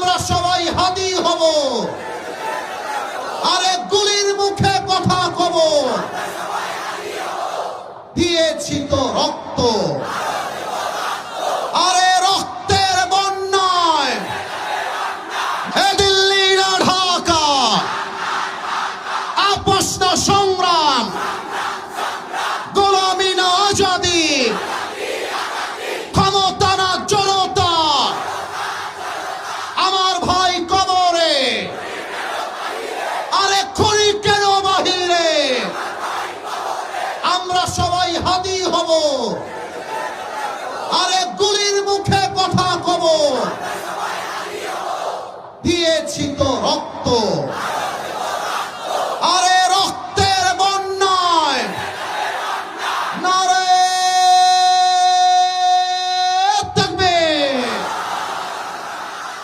আমরা সবাই হাদি হব, আরে গুলির মুখে কথা কব, দিয়েছি তো রক্ত, আরে রক্তের বন্যায় এ দিল্লি না ঢাকা, আপোষ না সংগ্রাম, গোলামি না আজাদি, ক্ষমতা না জনতা, আমার ভাই কবরে, আরে খুনি কেন বাহিরে, আমরা সবাই হাদি হব, আরে গুলির মুখে কথা কব, দিয়েছি তো রক্ত।